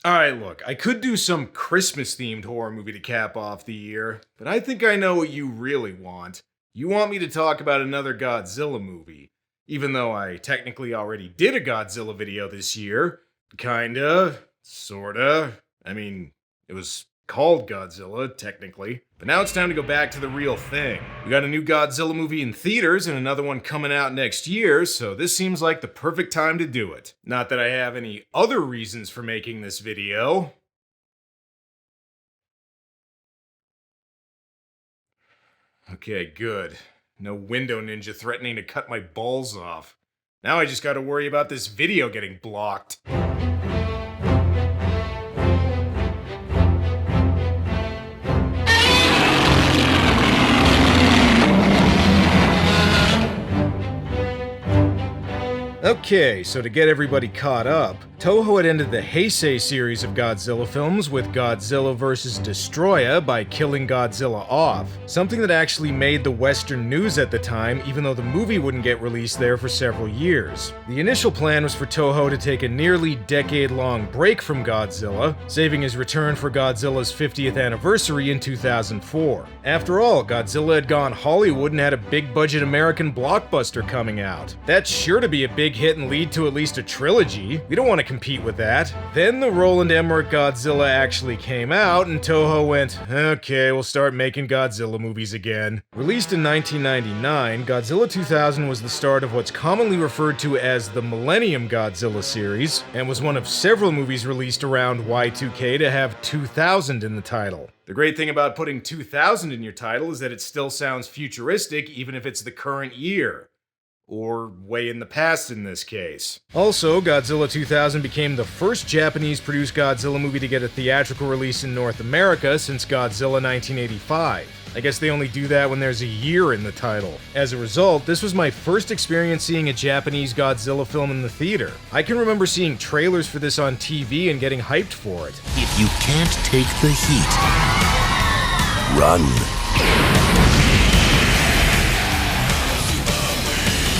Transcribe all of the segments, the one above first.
Alright, look, I could do some Christmas-themed horror movie to cap off the year, but I think I know what you really want. You want me to talk about another Godzilla movie, even though I technically already did a Godzilla video this year. Kinda, sorta. I mean, it was called Godzilla, technically. But now it's time to go back to the real thing. We got a new Godzilla movie in theaters and another one coming out next year, so this seems like the perfect time to do it. Not that I have any other reasons for making this video. Okay, good. No window ninja threatening to cut my balls off. Now I just gotta worry about this video getting blocked. Okay, so to get everybody caught up, Toho had ended the Heisei series of Godzilla films with Godzilla vs. Destroya by killing Godzilla off, something that actually made the Western news at the time, even though the movie wouldn't get released there for several years. The initial plan was for Toho to take a nearly decade-long break from Godzilla, saving his return for Godzilla's 50th anniversary in 2004. After all, Godzilla had gone Hollywood and had a big-budget American blockbuster coming out. That's sure to be a big hit and lead to at least a trilogy. We don't want to compete with that. Then the Roland Emmerich Godzilla actually came out, and Toho went, okay, we'll start making Godzilla movies again. Released in 1999, Godzilla 2000 was the start of what's commonly referred to as the Millennium Godzilla series, and was one of several movies released around Y2K to have 2000 in the title. The great thing about putting 2000 in your title is that it still sounds futuristic even if it's the current year. Or way in the past in this case. Also, Godzilla 2000 became the first Japanese-produced Godzilla movie to get a theatrical release in North America since Godzilla 1985. I guess they only do that when there's a year in the title. As a result, this was my first experience seeing a Japanese Godzilla film in the theater. I can remember seeing trailers for this on TV and getting hyped for it. If you can't take the heat, run.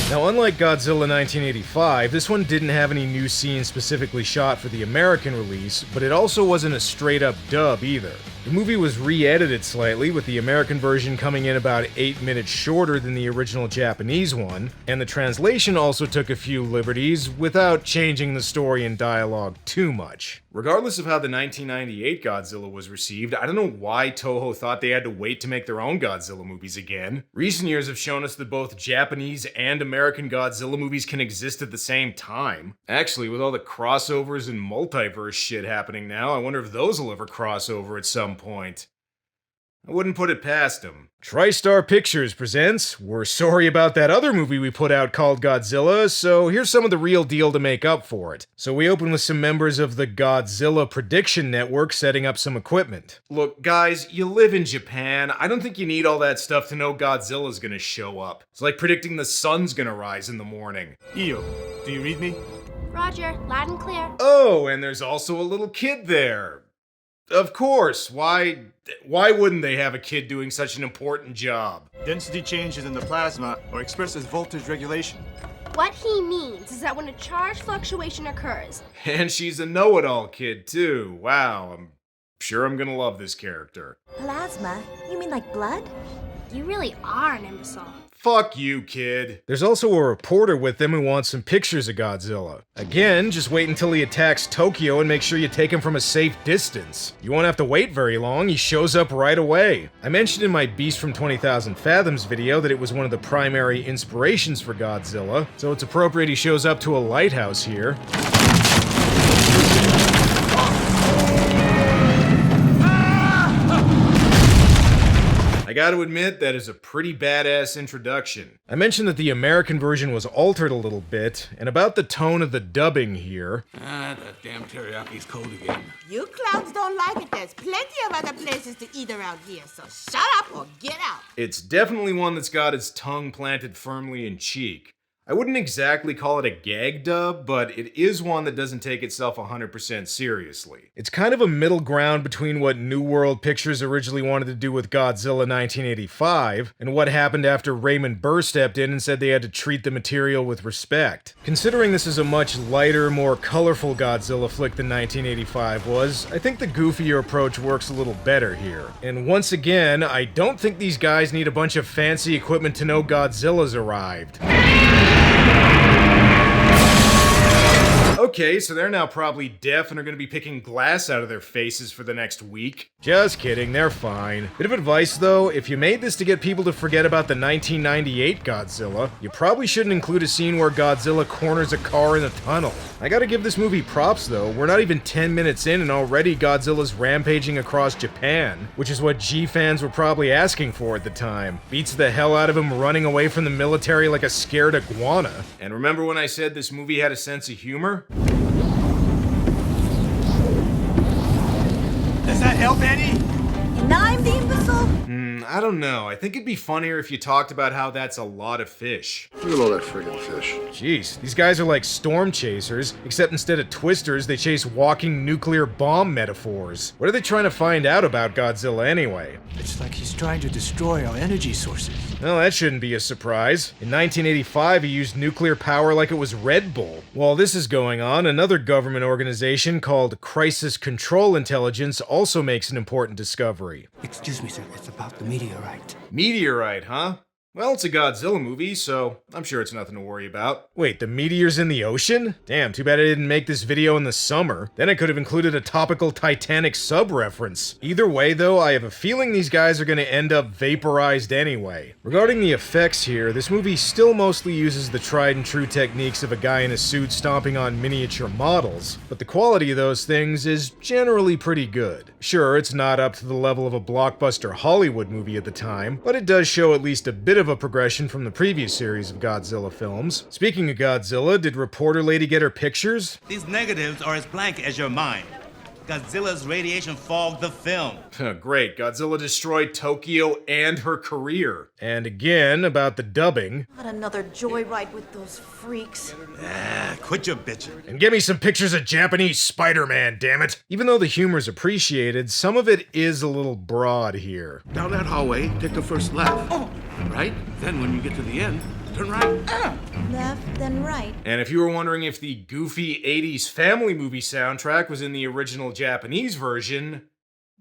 Now, unlike Godzilla 1985, this one didn't have any new scenes specifically shot for the American release, but it also wasn't a straight-up dub either. The movie was re-edited slightly, with the American version coming in about 8 minutes shorter than the original Japanese one, and the translation also took a few liberties without changing the story and dialogue too much. Regardless of how the 1998 Godzilla was received, I don't know why Toho thought they had to wait to make their own Godzilla movies again. Recent years have shown us that both Japanese and American Godzilla movies can exist at the same time. Actually, with all the crossovers and multiverse shit happening now, I wonder if those will ever cross over at some point. I wouldn't put it past them. TriStar Pictures presents We're Sorry About That Other Movie We Put Out Called Godzilla, so here's some of the real deal to make up for it. So we open with some members of the Godzilla Prediction Network setting up some equipment. Look, guys, you live in Japan. I don't think you need all that stuff to know Godzilla's gonna show up. It's like predicting the sun's gonna rise in the morning. Io, do you read me? Roger, loud and clear. Oh, and there's also a little kid there. Of course, why wouldn't they have a kid doing such an important job? Density changes in the plasma are expressed as voltage regulation. What he means is that when a charge fluctuation occurs... And she's a know-it-all kid, too. Wow, I'm sure I'm gonna love this character. Plasma? You mean like blood? You really are an imbecile. Fuck you, kid. There's also a reporter with them who wants some pictures of Godzilla. Again, just wait until he attacks Tokyo and make sure you take him from a safe distance. You won't have to wait very long, he shows up right away. I mentioned in my Beast from 20,000 Fathoms video that it was one of the primary inspirations for Godzilla, so it's appropriate he shows up to a lighthouse here. I gotta admit, that is a pretty badass introduction. I mentioned that the American version was altered a little bit, and about the tone of the dubbing here. That damn teriyaki's cold again. You clowns don't like it. There's plenty of other places to eat around here, so shut up or get out. It's definitely one that's got its tongue planted firmly in cheek. I wouldn't exactly call it a gag dub, but it is one that doesn't take itself 100% seriously. It's kind of a middle ground between what New World Pictures originally wanted to do with Godzilla 1985 and what happened after Raymond Burr stepped in and said they had to treat the material with respect. Considering this is a much lighter, more colorful Godzilla flick than 1985 was, I think the goofier approach works a little better here. And once again, I don't think these guys need a bunch of fancy equipment to know Godzilla's arrived. Okay, so they're now probably deaf and are gonna be picking glass out of their faces for the next week. Just kidding, they're fine. Bit of advice though, if you made this to get people to forget about the 1998 Godzilla, you probably shouldn't include a scene where Godzilla corners a car in a tunnel. I gotta give this movie props though, we're not even 10 minutes in and already Godzilla's rampaging across Japan, which is what G fans were probably asking for at the time. Beats the hell out of him running away from the military like a scared iguana. And remember when I said this movie had a sense of humor? Does that help any? And I'm the imbecile? I don't know. I think it'd be funnier if you talked about how that's a lot of fish. Look at all that friggin' fish. Jeez, these guys are like storm chasers, except instead of twisters, they chase walking nuclear bomb metaphors. What are they trying to find out about Godzilla anyway? It's like he's trying to destroy our energy sources. Well, that shouldn't be a surprise. In 1985, he used nuclear power like it was Red Bull. While this is going on, another government organization called Crisis Control Intelligence also makes an important discovery. Excuse me, sir. It's about the meteorite. Meteorite, huh? Well, it's a Godzilla movie, so I'm sure it's nothing to worry about. Wait, the meteor's in the ocean? Damn, too bad I didn't make this video in the summer. Then I could have included a topical Titanic sub-reference. Either way, though, I have a feeling these guys are gonna end up vaporized anyway. Regarding the effects here, this movie still mostly uses the tried and true techniques of a guy in a suit stomping on miniature models, but the quality of those things is generally pretty good. Sure, it's not up to the level of a blockbuster Hollywood movie at the time, but it does show at least a bit of a progression from the previous series of Godzilla films. Speaking of Godzilla, did reporter lady get her pictures? These negatives are as blank as your mind. Godzilla's radiation fogged the film. Great, Godzilla destroyed Tokyo and her career. And again, about the dubbing. Not another joyride with those freaks. Quit your bitching. And give me some pictures of Japanese Spider-Man, damn it! Even though the humor's appreciated, some of it is a little broad here. Down that hallway, take the first left. Right? Then when you get to the end, turn right. Left, then right. And if you were wondering if the goofy 80s family movie soundtrack was in the original Japanese version,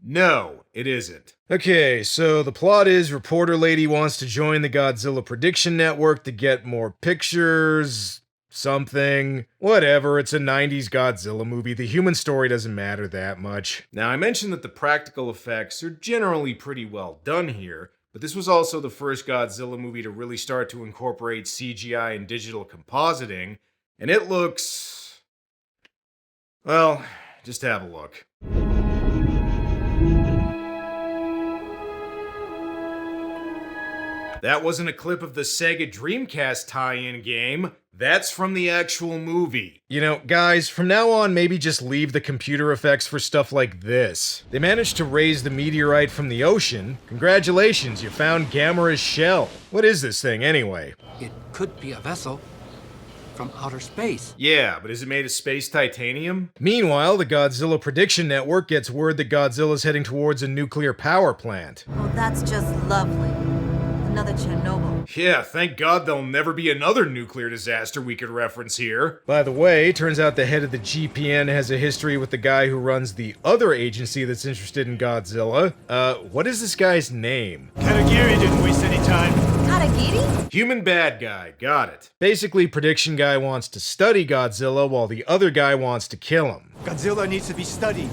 no, it isn't. Okay, so the plot is reporter lady wants to join the Godzilla Prediction Network to get more pictures, something. Whatever, it's a 90s Godzilla movie. The human story doesn't matter that much. Now, I mentioned that the practical effects are generally pretty well done here, but this was also the first Godzilla movie to really start to incorporate CGI and digital compositing, and it looks... well, just have a look. That wasn't a clip of the Sega Dreamcast tie-in game. That's from the actual movie. You know, guys, from now on, maybe just leave the computer effects for stuff like this. They managed to raise the meteorite from the ocean. Congratulations, you found Gamera's shell. What is this thing, anyway? It could be a vessel from outer space. Yeah, but is it made of space titanium? Meanwhile, the Godzilla Prediction Network gets word that Godzilla's heading towards a nuclear power plant. Oh, that's just lovely. Another Chernobyl. Yeah, thank God there'll never be another nuclear disaster we could reference here. By the way, turns out the head of the GPN has a history with the guy who runs the other agency that's interested in Godzilla. What is this guy's name? Katagiri didn't waste any time. Katagiri? Human bad guy, got it. Basically, prediction guy wants to study Godzilla while the other guy wants to kill him. Godzilla needs to be studied.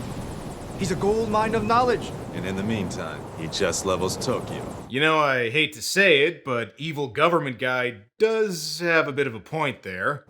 He's a gold mine of knowledge. And in the meantime, he just levels Tokyo. You know, I hate to say it, but evil government guy does have a bit of a point there.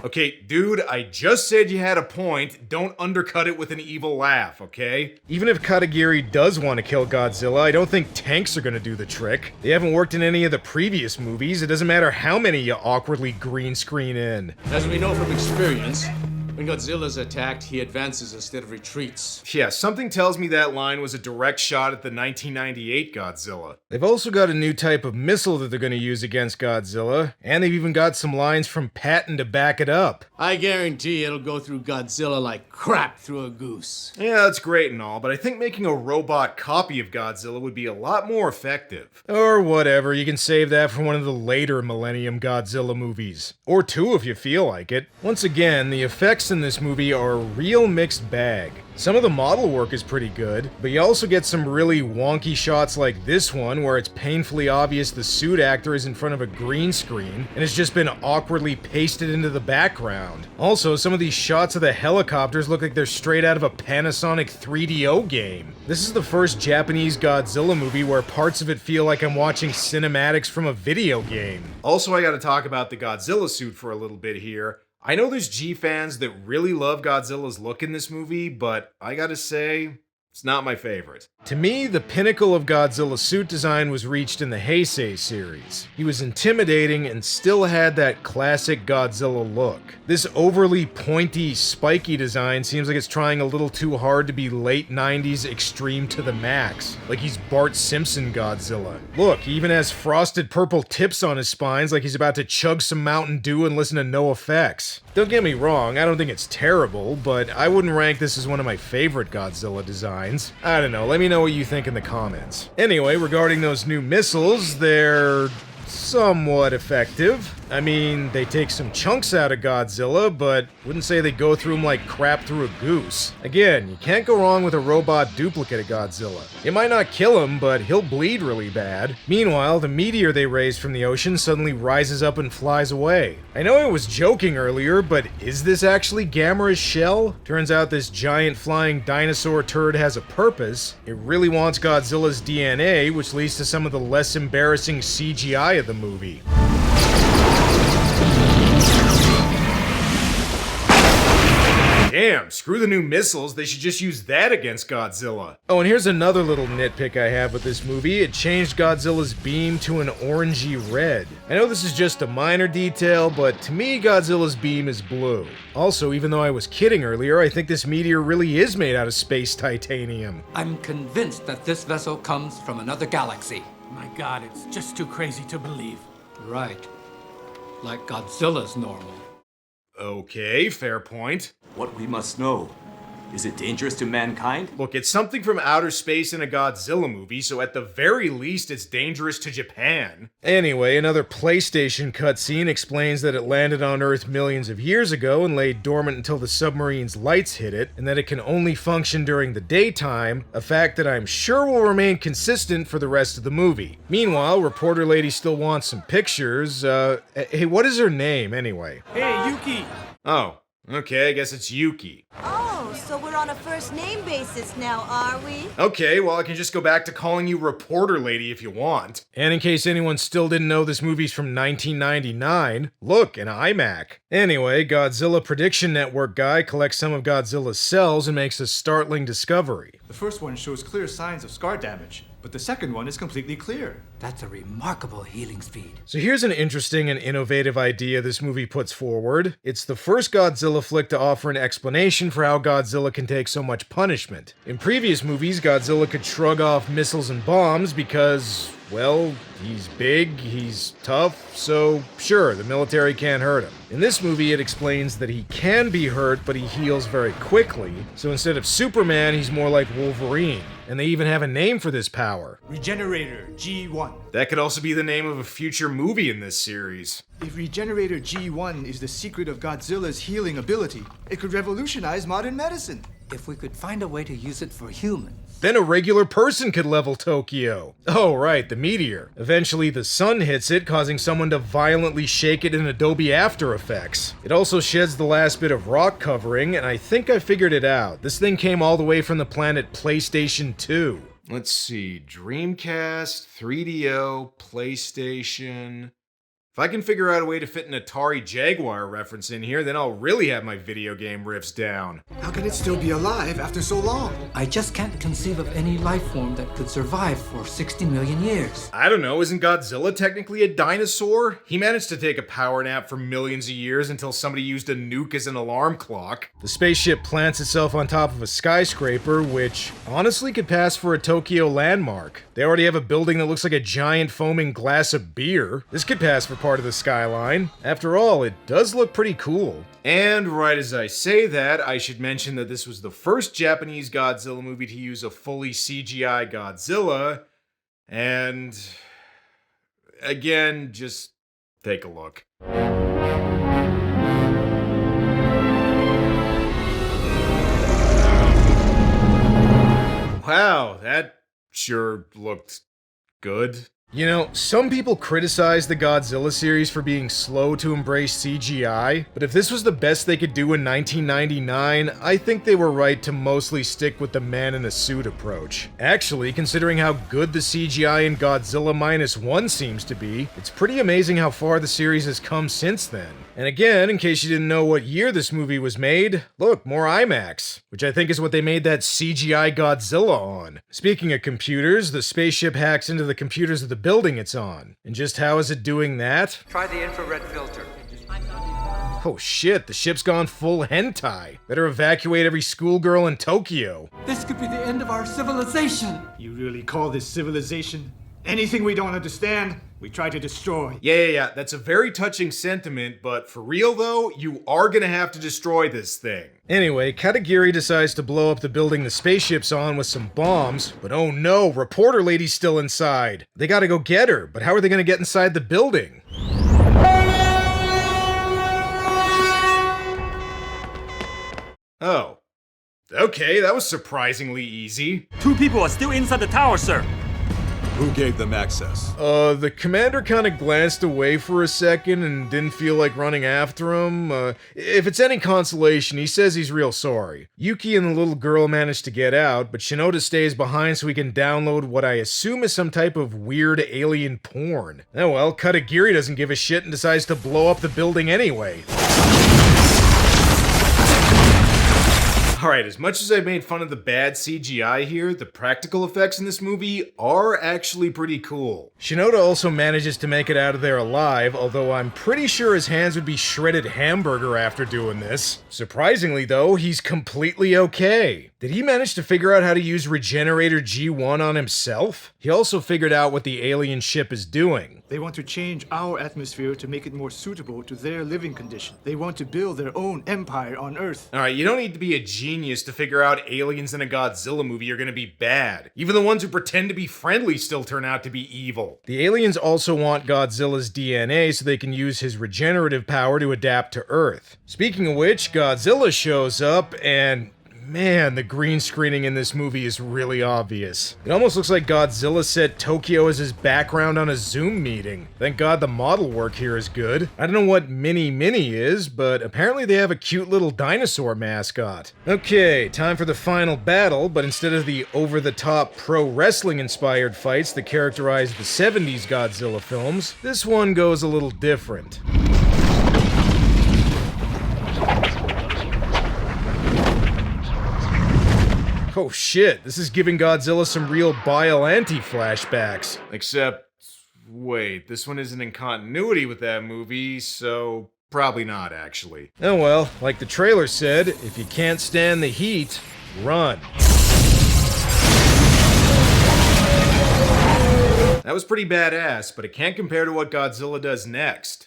Okay, dude, I just said you had a point. Don't undercut it with an evil laugh, okay? Even if Katagiri does want to kill Godzilla, I don't think tanks are gonna do the trick. They haven't worked in any of the previous movies. It doesn't matter how many you awkwardly green screen in. As we know from experience, When Godzilla's attacked, he advances instead of retreats. Yeah, something tells me that line was a direct shot at the 1998 Godzilla. They've also got a new type of missile that they're going to use against Godzilla, and they've even got some lines from Patton to back it up. I guarantee it'll go through Godzilla like crap through a goose. Yeah, that's great and all, but I think making a robot copy of Godzilla would be a lot more effective. Or whatever, you can save that for one of the later Millennium Godzilla movies. Or two if you feel like it. Once again, the effects in this movie are a real mixed bag. Some of the model work is pretty good, but you also get some really wonky shots like this one where it's painfully obvious the suit actor is in front of a green screen and has just been awkwardly pasted into the background. Also, some of these shots of the helicopters look like they're straight out of a Panasonic 3DO game. This is the first Japanese Godzilla movie where parts of it feel like I'm watching cinematics from a video game. Also, I gotta talk about the Godzilla suit for a little bit here. I know there's G-fans that really love Godzilla's look in this movie, but I gotta say, it's not my favorite. To me, the pinnacle of Godzilla's suit design was reached in the Heisei series. He was intimidating and still had that classic Godzilla look. This overly pointy, spiky design seems like it's trying a little too hard to be late 90s extreme to the max, like he's Bart Simpson Godzilla. Look, he even has frosted purple tips on his spines like he's about to chug some Mountain Dew and listen to No Effects. Don't get me wrong, I don't think it's terrible, but I wouldn't rank this as one of my favorite Godzilla designs. I don't know, let me know what you think in the comments. Anyway, regarding those new missiles, they're somewhat effective. I mean, they take some chunks out of Godzilla, but wouldn't say they go through him like crap through a goose. Again, you can't go wrong with a robot duplicate of Godzilla. It might not kill him, but he'll bleed really bad. Meanwhile, the meteor they raised from the ocean suddenly rises up and flies away. I know I was joking earlier, but is this actually Gamera's shell? Turns out this giant flying dinosaur turd has a purpose. It really wants Godzilla's DNA, which leads to some of the less embarrassing CGI of the movie. Damn, screw the new missiles, they should just use that against Godzilla. Oh, and here's another little nitpick I have with this movie. It changed Godzilla's beam to an orangey red. I know this is just a minor detail, but to me, Godzilla's beam is blue. Also, even though I was kidding earlier, I think this meteor really is made out of space titanium. I'm convinced that this vessel comes from another galaxy. My God, it's just too crazy to believe. Right. Like Godzilla's normal. Okay, fair point. What we must know. Is it dangerous to mankind? Look, it's something from outer space in a Godzilla movie, so at the very least it's dangerous to Japan. Anyway, another PlayStation cutscene explains that it landed on Earth millions of years ago and lay dormant until the submarine's lights hit it, and that it can only function during the daytime, a fact that I'm sure will remain consistent for the rest of the movie. Meanwhile, reporter lady still wants some pictures. Hey, what is her name anyway? Hey, Yuki! Oh. Okay, I guess it's Yuki. Oh, so we're on a first name basis now, are we? Okay, well I can just go back to calling you reporter lady if you want. And in case anyone still didn't know this movie's from 1999, look, an iMac. Anyway, Godzilla Prediction Network guy collects some of Godzilla's cells and makes a startling discovery. The first one shows clear signs of scar damage, but the second one is completely clear. That's a remarkable healing speed. So here's an interesting and innovative idea this movie puts forward. It's the first Godzilla flick to offer an explanation for how Godzilla can take so much punishment. In previous movies, Godzilla could shrug off missiles and bombs because, well, he's big, he's tough, so sure, the military can't hurt him. In this movie, it explains that he can be hurt, but he heals very quickly, so instead of Superman, he's more like Wolverine. And they even have a name for this power. Regenerator G1. That could also be the name of a future movie in this series. If Regenerator G1 is the secret of Godzilla's healing ability, it could revolutionize modern medicine. If we could find a way to use it for humans. Then a regular person could level Tokyo. Oh, right, the meteor. Eventually, the sun hits it, causing someone to violently shake it in Adobe After Effects. It also sheds the last bit of rock covering, and I think I figured it out. This thing came all the way from the planet PlayStation 2. Let's see, Dreamcast, 3DO, PlayStation... If I can figure out a way to fit an Atari Jaguar reference in here, then I'll really have my video game riffs down. How can it still be alive after so long? I just can't conceive of any life form that could survive for 60 million years. I don't know, isn't Godzilla technically a dinosaur? He managed to take a power nap for millions of years until somebody used a nuke as an alarm clock. The spaceship plants itself on top of a skyscraper, which honestly could pass for a Tokyo landmark. They already have a building that looks like a giant foaming glass of beer. This could pass for part of the skyline. After all, it does look pretty cool. And right as I say that, I should mention that this was the first Japanese Godzilla movie to use a fully CGI Godzilla. And again, just take a look. Wow, that sure looked good. You know, some people criticize the Godzilla series for being slow to embrace CGI, but if this was the best they could do in 1999, I think they were right to mostly stick with the man in a suit approach. Actually, considering how good the CGI in Godzilla Minus One seems to be, it's pretty amazing how far the series has come since then. And again, in case you didn't know what year this movie was made, look, more IMAX, which I think is what they made that CGI Godzilla on. Speaking of computers, the spaceship hacks into the computers of the building it's on. And just how is it doing that? Try the infrared filter. Oh shit, the ship's gone full hentai. Better evacuate every schoolgirl in Tokyo. This could be the end of our civilization. You really call this civilization? Anything we don't understand, we try to destroy. Yeah, that's a very touching sentiment, but for real though, you are gonna have to destroy this thing. Anyway, Katagiri decides to blow up the building the spaceship's on with some bombs, but oh no, reporter lady's still inside. They gotta go get her, but how are they gonna get inside the building? Oh. Okay, that was surprisingly easy. 2 people are still inside the tower, sir. Who gave them access? The commander kind of glanced away for a second and didn't feel like running after him. If it's any consolation, he says he's real sorry. Yuki and the little girl managed to get out, but Shinoda stays behind so he can download what I assume is some type of weird alien porn. Oh well, Katagiri doesn't give a shit and decides to blow up the building anyway. Alright, as much as I've made fun of the bad CGI here, the practical effects in this movie are actually pretty cool. Shinoda also manages to make it out of there alive, although I'm pretty sure his hands would be shredded hamburger after doing this. Surprisingly though, he's completely okay. Did he manage to figure out how to use Regenerator G1 on himself? He also figured out what the alien ship is doing. They want to change our atmosphere to make it more suitable to their living condition. They want to build their own empire on Earth. Alright, you don't need to be a genius to figure out aliens in a Godzilla movie are gonna be bad. Even the ones who pretend to be friendly still turn out to be evil. The aliens also want Godzilla's DNA so they can use his regenerative power to adapt to Earth. Speaking of which, Godzilla shows up and... man, the green screening in this movie is really obvious. It almost looks like Godzilla set Tokyo as his background on a Zoom meeting. Thank God the model work here is good. I don't know what Mini Mini is, but apparently they have a cute little dinosaur mascot. Okay, time for the final battle, but instead of the over-the-top pro wrestling inspired fights that characterized the 70s Godzilla films, this one goes a little different. Oh shit, this is giving Godzilla some real Biollante flashbacks. Except, wait, this one isn't in continuity with that movie, so probably not actually. Oh well, like the trailer said, if you can't stand the heat, run. That was pretty badass, but it can't compare to what Godzilla does next.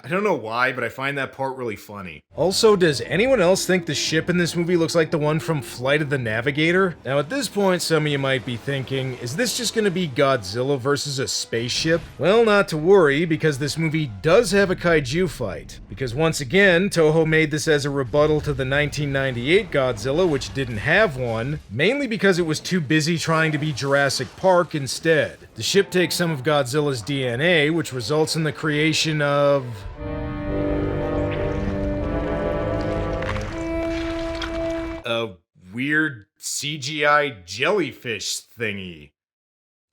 I don't know why, but I find that part really funny. Also, does anyone else think the ship in this movie looks like the one from Flight of the Navigator? Now at this point, some of you might be thinking, is this just gonna be Godzilla versus a spaceship? Well, not to worry, because this movie does have a kaiju fight. Because once again, Toho made this as a rebuttal to the 1998 Godzilla, which didn't have one, mainly because it was too busy trying to be Jurassic Park instead. The ship takes some of Godzilla's DNA, which results in the creation of... a weird CGI jellyfish thingy.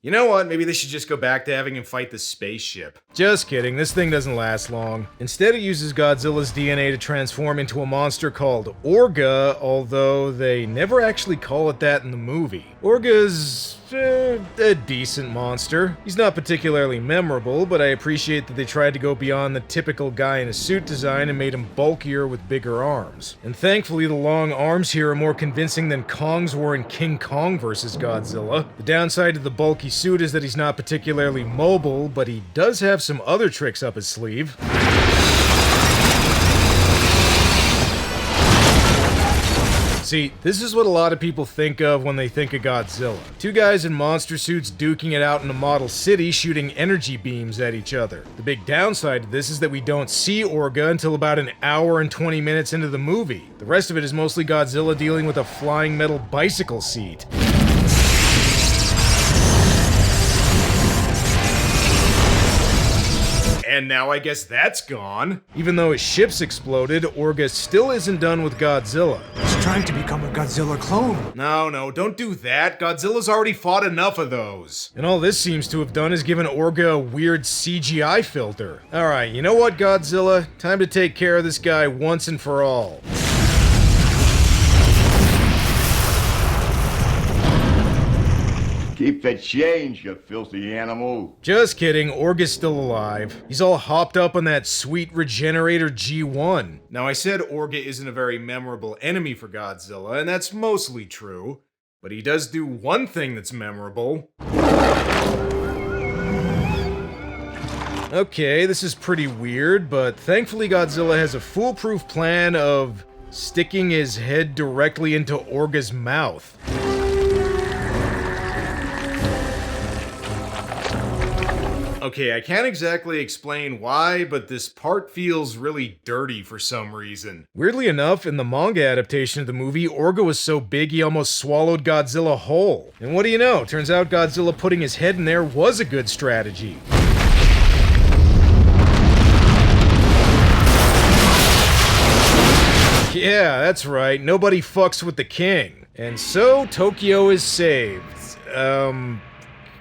You know what? Maybe they should just go back to having him fight the spaceship. Just kidding, this thing doesn't last long. Instead, it uses Godzilla's DNA to transform into a monster called Orga, although they never actually call it that in the movie. Orga's a decent monster. He's not particularly memorable, but I appreciate that they tried to go beyond the typical guy in a suit design and made him bulkier with bigger arms. And thankfully, the long arms here are more convincing than Kong's were in King Kong vs. Godzilla. The downside to the bulky suit is that he's not particularly mobile, but he does have some other tricks up his sleeve. See, this is what a lot of people think of when they think of Godzilla. Two guys in monster suits duking it out in a model city shooting energy beams at each other. The big downside to this is that we don't see Orga until about an hour and 20 minutes into the movie. The rest of it is mostly Godzilla dealing with a flying metal bicycle seat. And now I guess that's gone. Even though his ship's exploded, Orga still isn't done with Godzilla. He's trying to become a Godzilla clone. No, don't do that. Godzilla's already fought enough of those. And all this seems to have done is given Orga a weird CGI filter. Alright, you know what, Godzilla? Time to take care of this guy once and for all. Keep the change, you filthy animal. Just kidding, Orga's still alive. He's all hopped up on that sweet regenerator G1. Now, I said Orga isn't a very memorable enemy for Godzilla, and that's mostly true. But he does do one thing that's memorable. Okay, this is pretty weird, but thankfully Godzilla has a foolproof plan of sticking his head directly into Orga's mouth. Okay, I can't exactly explain why, but this part feels really dirty for some reason. Weirdly enough, in the manga adaptation of the movie, Orga was so big he almost swallowed Godzilla whole. And what do you know? Turns out Godzilla putting his head in there was a good strategy. Yeah, that's right. Nobody fucks with the king. And so, Tokyo is saved.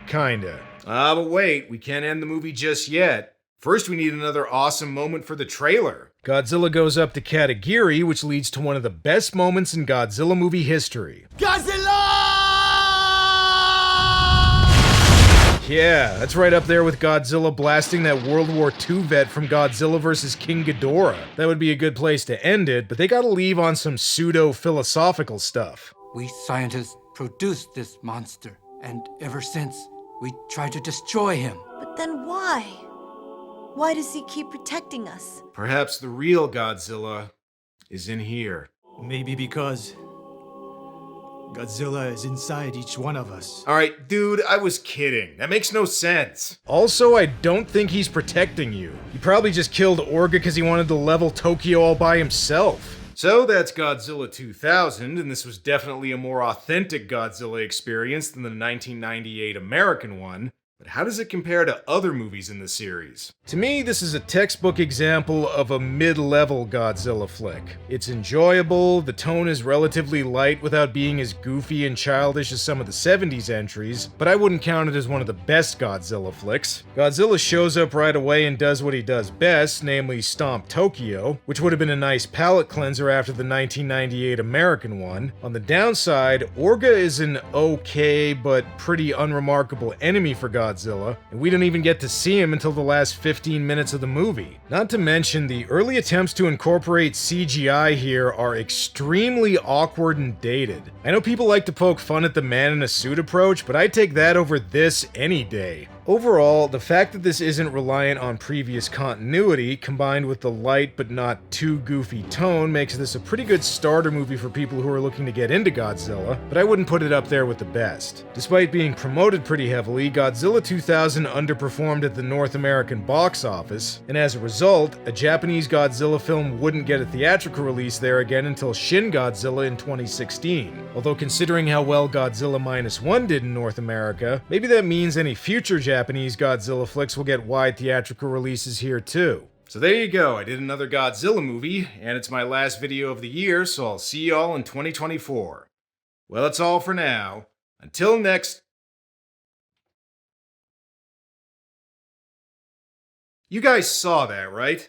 Kinda. But wait, we can't end the movie just yet. First, we need another awesome moment for the trailer. Godzilla goes up to Katagiri, which leads to one of the best moments in Godzilla movie history. Godzilla! Yeah, that's right up there with Godzilla blasting that World War II vet from Godzilla vs. King Ghidorah. That would be a good place to end it, but they gotta leave on some pseudo-philosophical stuff. We scientists produced this monster, and ever since, we tried to destroy him. But then why? Why does he keep protecting us? Perhaps the real Godzilla is in here. Maybe because Godzilla is inside each one of us. Alright, dude, I was kidding. That makes no sense. Also, I don't think he's protecting you. He probably just killed Orga because he wanted to level Tokyo all by himself. So that's Godzilla 2000, and this was definitely a more authentic Godzilla experience than the 1998 American one. But how does it compare to other movies in the series? To me, this is a textbook example of a mid-level Godzilla flick. It's enjoyable, the tone is relatively light without being as goofy and childish as some of the 70s entries, but I wouldn't count it as one of the best Godzilla flicks. Godzilla shows up right away and does what he does best, namely stomp Tokyo, which would have been a nice palate cleanser after the 1998 American one. On the downside, Orga is an okay but pretty unremarkable enemy for Godzilla, and we don't even get to see him until the last 15 minutes of the movie. Not to mention, the early attempts to incorporate CGI here are extremely awkward and dated. I know people like to poke fun at the man in a suit approach, but I'd take that over this any day. Overall, the fact that this isn't reliant on previous continuity, combined with the light but not too goofy tone, makes this a pretty good starter movie for people who are looking to get into Godzilla, but I wouldn't put it up there with the best. Despite being promoted pretty heavily, Godzilla 2000 underperformed at the North American box office, and as a result, a Japanese Godzilla film wouldn't get a theatrical release there again until Shin Godzilla in 2016. Although considering how well Godzilla Minus One did in North America, maybe that means any future Japanese Godzilla flicks will get wide theatrical releases here too. So there you go, I did another Godzilla movie, and it's my last video of the year, so I'll see y'all in 2024. Well, that's all for now. Until next You guys saw that, right?